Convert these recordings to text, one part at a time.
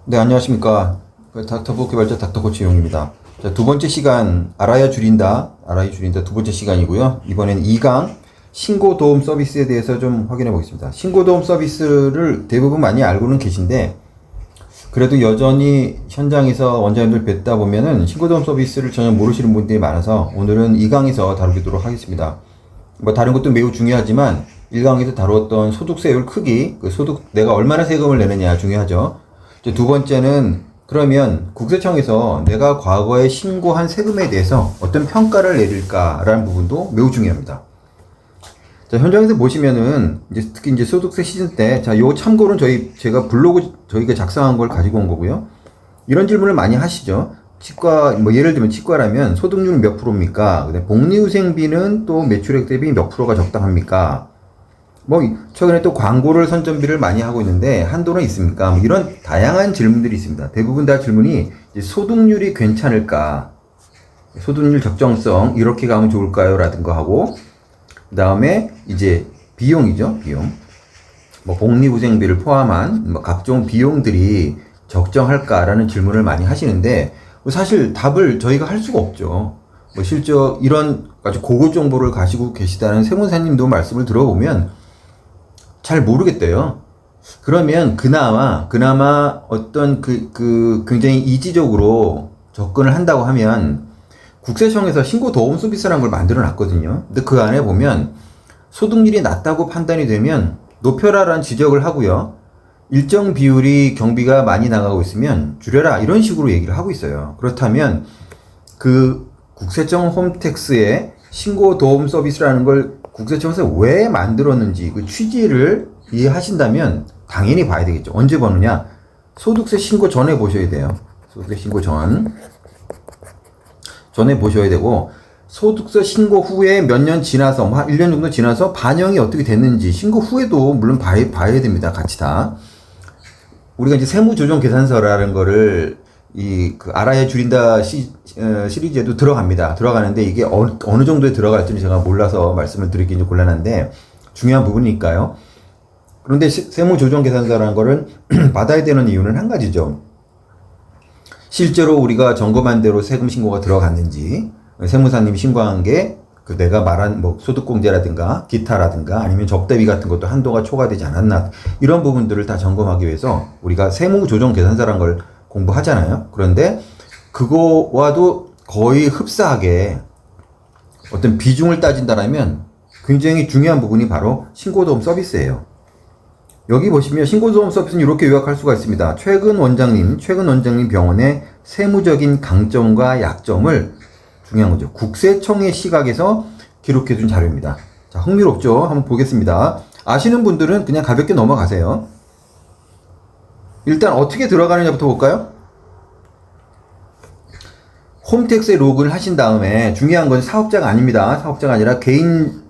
네, 안녕하십니까. 닥터북 개발자 닥터코치 용입니다. 자, 두 번째 시간, 알아야 줄인다. 두 번째 시간이고요. 이번엔 2강, 신고도움 서비스에 대해서 좀 확인해 보겠습니다. 신고도움 서비스를 대부분 많이 알고는 계신데, 그래도 여전히 현장에서 원장님들 뵙다 보면은 신고도움 서비스를 전혀 모르시는 분들이 많아서 오늘은 2강에서 다루도록 하겠습니다. 뭐 다른 것도 매우 중요하지만 1강에서 다루었던 소득세율 크기, 그 소득, 내가 얼마나 세금을 내느냐 중요하죠. 이제 두 번째는 그러면 국세청에서 내가 과거에 신고한 세금에 대해서 어떤 평가를 내릴까라는 부분도 매우 중요합니다. 자, 현장에서 보시면은 이제 특히 이제 소득세 시즌 때, 자, 요 참고는 제가 블로그 저희가 작성한 걸 가지고 온 거고요. 이런 질문을 많이 하시죠. 치과, 뭐 예를 들면 치과라면 소득률 몇 프로입니까? 근데 복리후생비는 또 매출액 대비 몇 프로가 적당합니까? 뭐 최근에 또 광고를 선전비를 많이 하고 있는데 한도는 있습니까? 뭐 이런 다양한 질문들이 있습니다. 대부분 다 질문이 소득률이 괜찮을까? 소득률 적정성 이렇게 가면 좋을까요? 라든가 하고 그 다음에 이제 비용이죠. 비용. 뭐 복리후생비를 포함한 뭐 각종 비용들이 적정할까라는 질문을 많이 하시는데 사실 답을 저희가 할 수가 없죠. 뭐 실제 이런 아주 고급 정보를 가지고 계시다는 세무사님도 말씀을 들어보면 잘 모르겠대요. 그러면 그나마 어떤 굉장히 이지적으로 접근을 한다고 하면 국세청에서 신고도움 서비스라는 걸 만들어 놨거든요. 근데 그 안에 보면 소득률이 낮다고 판단이 되면 높여라라는 지적을 하고요. 일정 비율이 경비가 많이 나가고 있으면 줄여라 이런 식으로 얘기를 하고 있어요. 그렇다면 그 국세청 홈택스의 신고도움 서비스라는 걸 국세청에서 왜 만들었는지 그 취지를 이해하신다면 당연히 봐야 되겠죠. 언제 보느냐? 소득세 신고 전에 보셔야 돼요. 소득세 신고 전에 보셔야 되고 소득세 신고 후에 몇 년 지나서 한 1년 정도 지나서 반영이 어떻게 됐는지 신고 후에도 물론 봐야 됩니다. 같이 다. 우리가 이제 세무조정계산서라는 거를 알아야 줄인다 시리즈에도 들어가는데 이게 어느 정도에 들어갈지는 제가 몰라서 말씀을 드리기 좀 곤란한데 중요한 부분이니까요. 그런데 세무조정계산서라는 거를 받아야 되는 이유는 한 가지죠. 실제로 우리가 점검한 대로 세금 신고가 들어갔는지, 세무사님이 신고한 게 내가 말한 뭐 소득공제라든가 기타라든가 아니면 접대비 같은 것도 한도가 초과되지 않았나 이런 부분들을 다 점검하기 위해서 우리가 세무조정계산서라는 걸 공부하잖아요. 그런데 그거와도 거의 흡사하게 어떤 비중을 따진다라면 굉장히 중요한 부분이 바로 신고도움 서비스예요. 여기 보시면 신고도움 서비스는 이렇게 요약할 수가 있습니다. 최근 원장님 병원의 세무적인 강점과 약점을 중요한 거죠. 국세청의 시각에서 기록해둔 자료입니다. 자, 흥미롭죠? 한번 보겠습니다. 아시는 분들은 그냥 가볍게 넘어가세요. 일단 어떻게 들어가느냐부터 볼까요? 홈택스에 로그인을 하신 다음에 중요한 건 사업자가 아닙니다. 사업자가 아니라 개인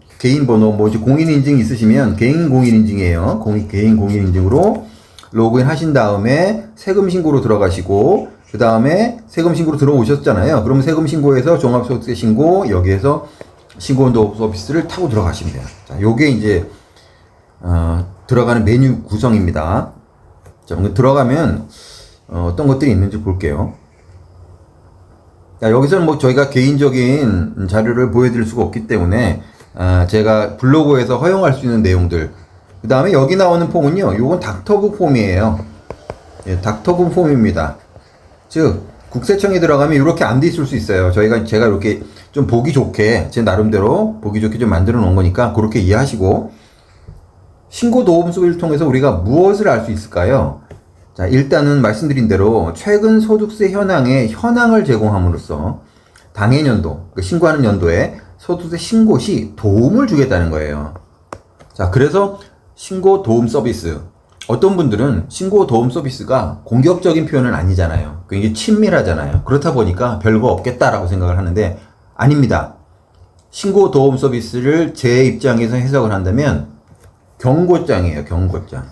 번호, 뭐 공인인증 있으시면 개인 공인인증이에요. 개인 공인인증으로 로그인 하신 다음에 세금 신고로 들어가시고 그 다음에 세금 신고로 들어오셨잖아요. 그럼 세금 신고에서 종합소득세 신고 여기에서 신고도움 서비스를 타고 들어가시면 돼요. 자, 요게 이제 들어가는 메뉴 구성입니다. 자, 들어가면 어떤 것들이 있는지 볼게요. 자, 여기서는 뭐 저희가 개인적인 자료를 보여드릴 수가 없기 때문에 제가 블로그에서 허용할 수 있는 내용들 그 다음에 여기 나오는 폼은요, 요건 닥터북 폼이에요. 예, 닥터북 폼입니다. 즉 국세청에 들어가면 이렇게 안 돼 있을 수 있어요. 제가 이렇게 좀 보기 좋게 제 나름대로 보기 좋게 좀 만들어 놓은 거니까 그렇게 이해하시고 신고도움 서비스를 통해서 우리가 무엇을 알 수 있을까요? 자, 일단은 말씀드린 대로 최근 소득세 현황을 제공함으로써 당해년도, 신고하는 연도에 소득세 신고 시 도움을 주겠다는 거예요. 자, 그래서 신고도움 서비스. 어떤 분들은 신고도움 서비스가 공격적인 표현은 아니잖아요. 굉장히 친밀하잖아요. 그렇다 보니까 별거 없겠다라고 생각을 하는데 아닙니다. 신고도움 서비스를 제 입장에서 해석을 한다면 경고장이에요. 경고장.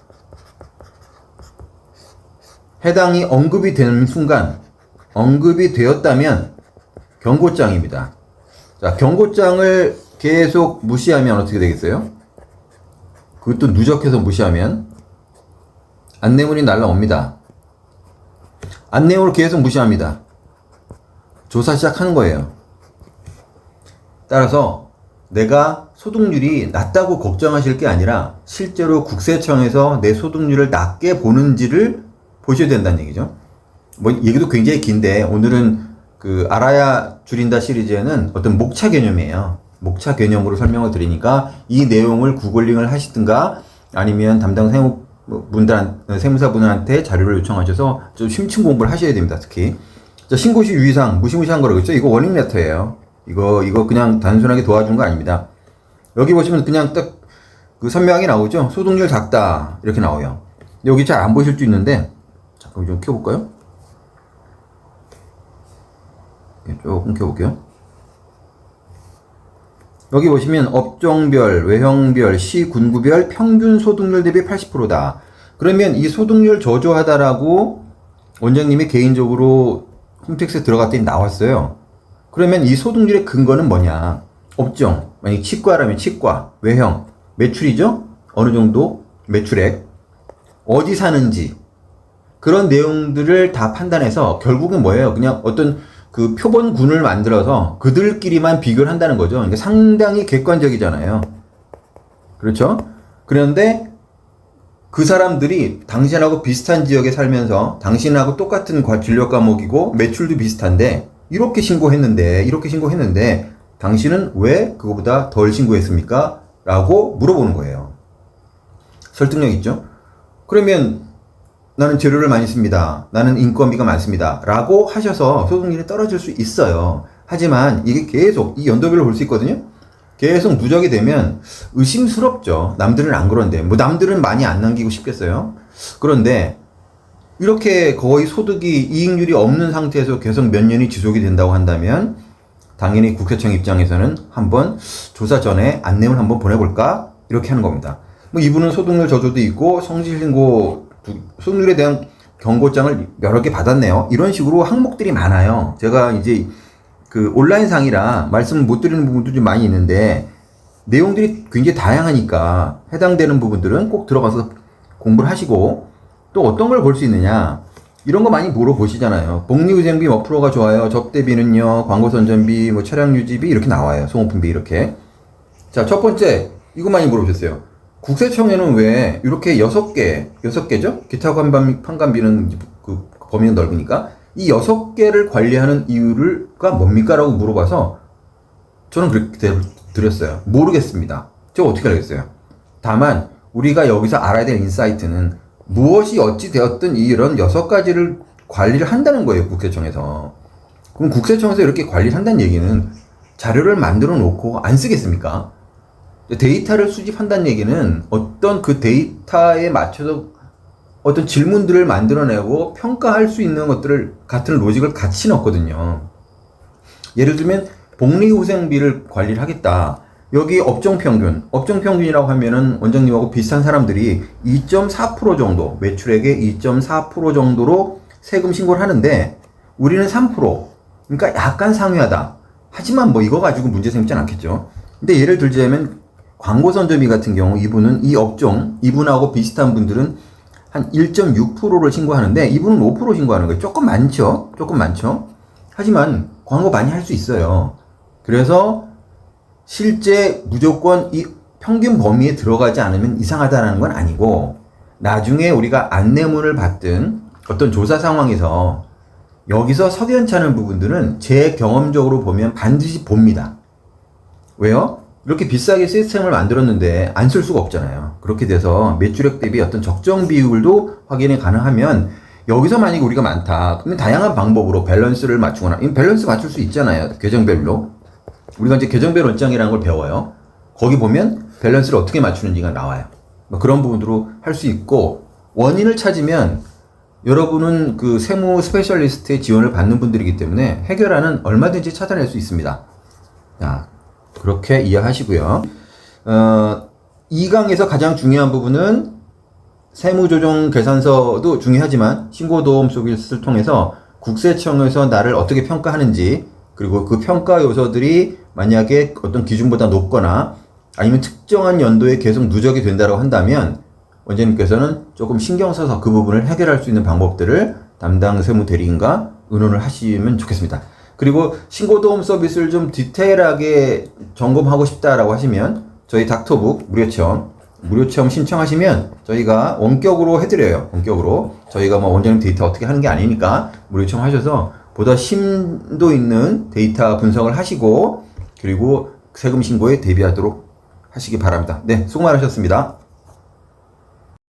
해당이 언급이 되는 순간 언급이 되었다면 경고장입니다. 자, 경고장을 계속 무시하면 어떻게 되겠어요? 그것도 누적해서 무시하면 안내문이 날라옵니다. 안내용을 계속 무시합니다. 조사 시작하는 거예요. 따라서 내가 소득률이 낮다고 걱정하실 게 아니라 실제로 국세청에서 내 소득률을 낮게 보는지를 보셔야 된다는 얘기죠. 뭐 얘기도 굉장히 긴데 오늘은 그 알아야 줄인다 시리즈에는 어떤 목차 개념이에요. 목차 개념으로 설명을 드리니까 이 내용을 구글링을 하시든가 아니면 담당 세무사분한테 자료를 요청하셔서 좀 심층 공부를 하셔야 됩니다. 특히 자, 신고시 유의사항 무시무시한 거라고 했죠. 이거 워닝 레터예요. 이거 그냥 단순하게 도와준 거 아닙니다. 여기 보시면 그냥 딱 그 선명하게 나오죠. 소득률 작다 이렇게 나와요. 여기 잘 안 보실 수 있는데 잠깐 좀 켜볼까요? 조금 켜볼게요. 여기 보시면 업종별, 외형별, 시, 군구별 평균 소득률 대비 80%다. 그러면 이 소득률 저조하다라고 원장님이 개인적으로 홈택스에 들어갔더니 나왔어요. 그러면 이 소득률의 근거는 뭐냐? 업종, 만약 치과라면 치과, 외형, 매출이죠? 어느 정도 매출액, 어디 사는지 그런 내용들을 다 판단해서 결국은 뭐예요? 그냥 어떤 그 표본군을 만들어서 그들끼리만 비교를 한다는 거죠. 그러니까 상당히 객관적이잖아요. 그렇죠? 그런데 그 사람들이 당신하고 비슷한 지역에 살면서 당신하고 똑같은 진료 과목이고 매출도 비슷한데 이렇게 신고했는데 당신은 왜 그거보다 덜 신고했습니까? 라고 물어보는 거예요. 설득력 있죠? 그러면 나는 재료를 많이 씁니다. 나는 인건비가 많습니다. 라고 하셔서 소득률이 떨어질 수 있어요. 하지만 이게 계속 이 연도별로 볼 수 있거든요. 계속 누적이 되면 의심스럽죠. 남들은 안 그런데. 뭐 남들은 많이 안 남기고 싶겠어요. 그런데 이렇게 거의 소득이 이익률이 없는 상태에서 계속 몇 년이 지속이 된다고 한다면 당연히 국세청 입장에서는 한번 조사 전에 안내를 한번 보내볼까? 이렇게 하는 겁니다. 뭐 이분은 소득률 저조도 있고 성실신고 소득률에 대한 경고장을 여러 개 받았네요. 이런 식으로 항목들이 많아요. 제가 이제 그 온라인상이라 말씀을 못 드리는 부분도 좀 많이 있는데 내용들이 굉장히 다양하니까 해당되는 부분들은 꼭 들어가서 공부를 하시고 또 어떤 걸 볼 수 있느냐 이런 거 많이 물어보시잖아요. 복리후생비 몇 프로가 좋아요? 접대비는요? 광고선전비, 뭐 차량유지비 이렇게 나와요. 소모품비 이렇게. 자, 첫 번째 이거 많이 물어보셨어요. 국세청에는 왜 이렇게 6개죠? 기타 판관비는 그 범위는 넓으니까 이 6개를 관리하는 이유가 뭡니까? 라고 물어봐서 저는 그렇게 드렸어요. 모르겠습니다. 저 어떻게 알겠어요? 다만 우리가 여기서 알아야 될 인사이트는 무엇이 어찌 되었든 이런 6가지를 관리를 한다는 거예요. 국세청에서. 그럼 국세청에서 이렇게 관리를 한다는 얘기는 자료를 만들어 놓고 안 쓰겠습니까? 데이터를 수집한다는 얘기는 어떤 그 데이터에 맞춰서 어떤 질문들을 만들어내고 평가할 수 있는 것들을 같은 로직을 같이 넣거든요. 예를 들면 복리후생비를 관리를 하겠다. 여기 업종평균이라고 하면은 원장님하고 비슷한 사람들이 2.4% 정도, 매출액의 2.4% 정도로 세금 신고를 하는데 우리는 3%. 그러니까 약간 상회하다. 하지만 뭐 이거 가지고 문제 생기진 않겠죠. 근데 예를 들자면 광고선전비 같은 경우 이분은 이 업종, 이분하고 비슷한 분들은 한 1.6%를 신고하는데 이분은 5% 신고하는 거예요. 조금 많죠? 하지만 광고 많이 할 수 있어요. 그래서 실제 무조건 이 평균 범위에 들어가지 않으면 이상하다는 건 아니고 나중에 우리가 안내문을 받든 어떤 조사 상황에서 여기서 석연찮은 부분들은 제 경험적으로 보면 반드시 봅니다. 왜요? 이렇게 비싸게 시스템을 만들었는데 안 쓸 수가 없잖아요. 그렇게 돼서 매출액 대비 어떤 적정 비율도 확인이 가능하면 여기서 만약에 우리가 많다. 그러면 다양한 방법으로 밸런스를 맞추거나, 이 밸런스 맞출 수 있잖아요. 계정별로. 우리가 이제 계정별 원장이라는 걸 배워요. 거기 보면 밸런스를 어떻게 맞추는지가 나와요. 뭐 그런 부분으로 할 수 있고, 원인을 찾으면 여러분은 그 세무 스페셜리스트의 지원을 받는 분들이기 때문에 해결안은 얼마든지 찾아낼 수 있습니다. 자, 그렇게 이해하시고요. 2강에서 가장 중요한 부분은 세무조정 계산서도 중요하지만 신고도움 서비스를 통해서 국세청에서 나를 어떻게 평가하는지, 그리고 그 평가 요소들이 만약에 어떤 기준보다 높거나 아니면 특정한 연도에 계속 누적이 된다고 한다면 원장님께서는 조금 신경 써서 그 부분을 해결할 수 있는 방법들을 담당 세무 대리인과 의논을 하시면 좋겠습니다. 그리고 신고도움 서비스를 좀 디테일하게 점검하고 싶다라고 하시면 저희 닥터북 무료 체험 신청하시면 저희가 원격으로 해드려요. 원격으로. 저희가 뭐 원장님 데이터 어떻게 하는 게 아니니까 무료 체험하셔서 보다 심도 있는 데이터 분석을 하시고 그리고 세금 신고에 대비하도록 하시기 바랍니다. 네, 수고 많으셨습니다.